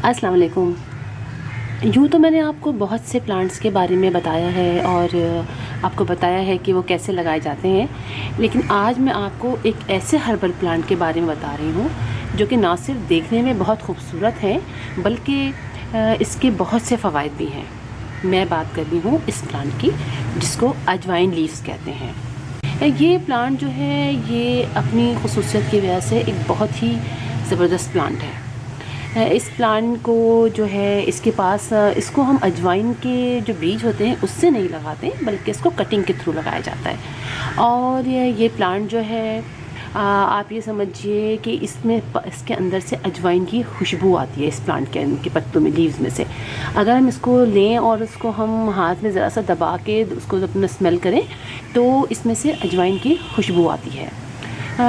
अस्सलाम वालेकुम। यूँ तो मैंने आपको बहुत से प्लांट्स के बारे में बताया है और आपको बताया है कि वो कैसे लगाए जाते हैं, लेकिन आज मैं आपको एक ऐसे हर्बल प्लांट के बारे में बता रही हूँ जो कि ना सिर्फ देखने में बहुत खूबसूरत है बल्कि इसके बहुत से फ़वाइद भी हैं। मैं बात कर रही हूँ इस प्लांट की जिसको अजवाइन लीव्स कहते हैं। ये प्लांट जो है ये अपनी ख़ुसूसियत की वजह से एक बहुत ही ज़बरदस्त प्लांट है। इस प्लांट को जो है इसके पास इसको हम अजवाइन के जो बीज होते हैं उससे नहीं लगाते बल्कि इसको कटिंग के थ्रू लगाया जाता है। और ये प्लांट जो है आप ये समझिए कि इसके अंदर से अजवाइन की खुशबू आती है इस प्लांट के पत्तों में, लीव्स में से। अगर हम इसको लें और उसको हम हाथ में ज़रा सा दबा के उसको अपना स्मेल करें तो इसमें से अजवाइन की खुशबू आती है।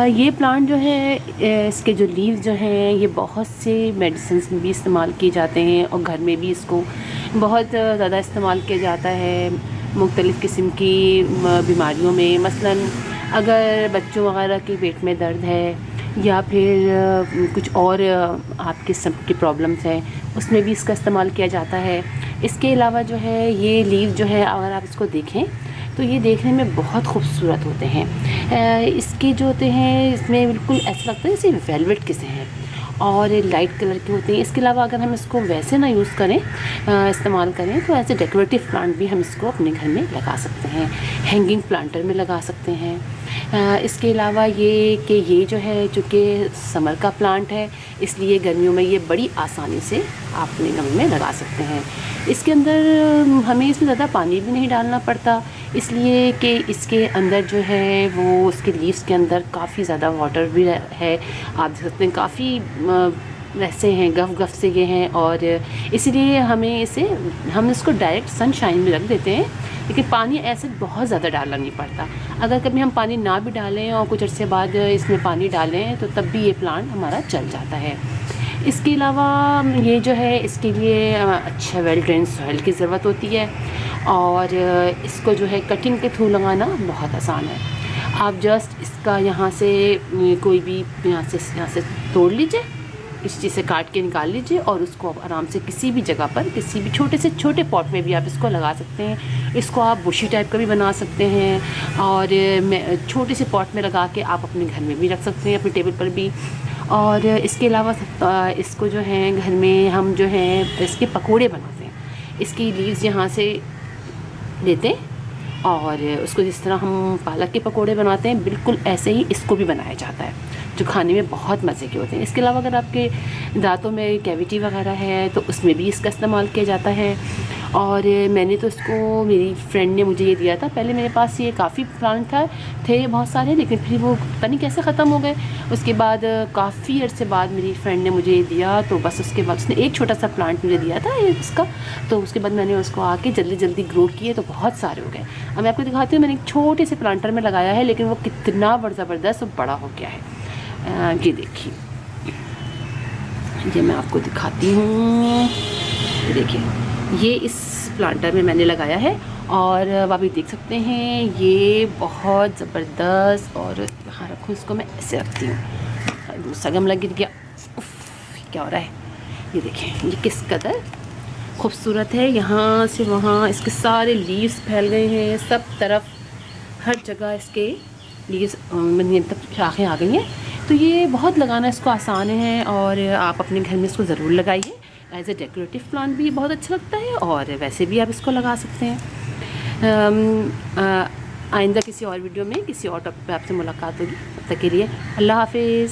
ये प्लांट जो है इसके जो लीव्स जो हैं ये बहुत से मेडिसिन्स में भी इस्तेमाल किए जाते हैं और घर में भी इसको बहुत ज़्यादा इस्तेमाल किया जाता है मुख्तलिफ़ किस्म की बीमारियों में। मसलन अगर बच्चों वगैरह के पेट में दर्द है या फिर कुछ और आपके सब की प्रॉब्लम्स हैं उसमें भी इसका इस्तेमाल किया जाता है। इसके अलावा जो है ये लीव जो है अगर आप इसको देखें तो ये देखने में बहुत खूबसूरत होते हैं। इसके जो होते हैं इसमें बिल्कुल ऐसा लगता है जैसे वेलवेट किसे हैं और लाइट कलर के होते हैं। इसके अलावा अगर हम इसको वैसे ना यूज़ करें इस्तेमाल करें तो ऐसे डेकोरेटिव प्लांट भी हम इसको अपने घर में लगा सकते हैं, हैंगिंग प्लांटर में लगा सकते हैं। इसके अलावा ये कि ये जो है चूँकि समर का प्लांट है इसलिए गर्मियों में ये बड़ी आसानी से आप अपने गमले में लगा सकते हैं। इसके अंदर हमें इसमें ज़्यादा पानी भी नहीं डालना पड़ता इसलिए कि इसके अंदर जो है वो उसके लीव्स के अंदर काफ़ी ज़्यादा वाटर भी है। आप देख सकते हैं काफ़ी वैसे हैं, गफ से ये हैं और इसलिए हम इसको डायरेक्ट सनशाइन में रख देते हैं, लेकिन पानी ऐसे बहुत ज़्यादा डालना नहीं पड़ता। अगर कभी हम पानी ना भी डालें और कुछ अर्से बाद इसमें पानी डालें तो तब भी ये प्लांट हमारा चल जाता है। इसके अलावा ये जो है इसके लिए अच्छा वेल ड्रेन सॉइल की ज़रूरत होती है और इसको जो है कटिंग के थ्रू लगाना बहुत आसान है। आप जस्ट इसका यहाँ से कोई भी यहाँ से तोड़ लीजिए, इस चीज़ से काट के निकाल लीजिए और उसको आप आराम से किसी भी जगह पर किसी भी छोटे से छोटे पॉट में भी आप इसको लगा सकते हैं। इसको आप बुशी टाइप का भी बना सकते हैं और छोटे से पॉट में लगा के आप अपने घर में भी रख सकते हैं, अपने टेबल पर भी। और इसके अलावा इसको जो है घर में हम जो है इसके पकोड़े बनाते हैं। इसकी लीव्स यहाँ से लेते हैं और उसको जिस तरह हम पालक के पकोड़े बनाते हैं बिल्कुल ऐसे ही इसको भी बनाया जाता है जो खाने में बहुत मज़े के होते हैं। इसके अलावा अगर आपके दांतों में कैविटी वगैरह है तो उसमें भी इसका इस्तेमाल किया जाता है। और मैंने तो इसको मेरी फ्रेंड ने मुझे ये दिया था। पहले मेरे पास ये काफ़ी प्लांट थे बहुत सारे, लेकिन फिर वो पता नहीं कैसे ख़त्म हो गए। उसके बाद काफ़ी अर्से बाद मेरी फ्रेंड ने मुझे ये दिया तो बस उसके बाद उसने एक छोटा सा प्लांट मुझे दिया था इसका, तो उसके बाद मैंने उसको आके जल्दी जल्दी ग्रो किए तो बहुत सारे हो गए। अब मैं आपको दिखाती हूँ, मैंने एक छोटे से प्लांटर में लगाया है लेकिन वो कितना ज़बरदस्त और बड़ा हो गया है। ये देखिए, ये मैं आपको दिखाती हूँ। देखिए ये इस प्लांटर में मैंने लगाया है और आप भी देख सकते हैं ये बहुत ज़बरदस्त। और यहाँ रखूँ इसको, मैं ऐसे रखती हूँ, दूसरा गमला गिर गया। क्या हो रहा है, ये देखें ये किस कदर खूबसूरत है। यहाँ से वहाँ इसके सारे लीव्स फैल गए हैं, सब तरफ हर जगह इसके लीव्स तब शाखें आ गई हैं। तो ये बहुत लगाना इसको आसान है और आप अपने घर में इसको ज़रूर लगाइए। एज ए डेकोरेटिव प्लांट भी बहुत अच्छा लगता है और वैसे भी आप इसको लगा सकते हैं। आइंदा किसी और वीडियो में किसी और टॉपिक पे आपसे मुलाकात होगी। तब तक के लिए अल्लाह हाफिज़।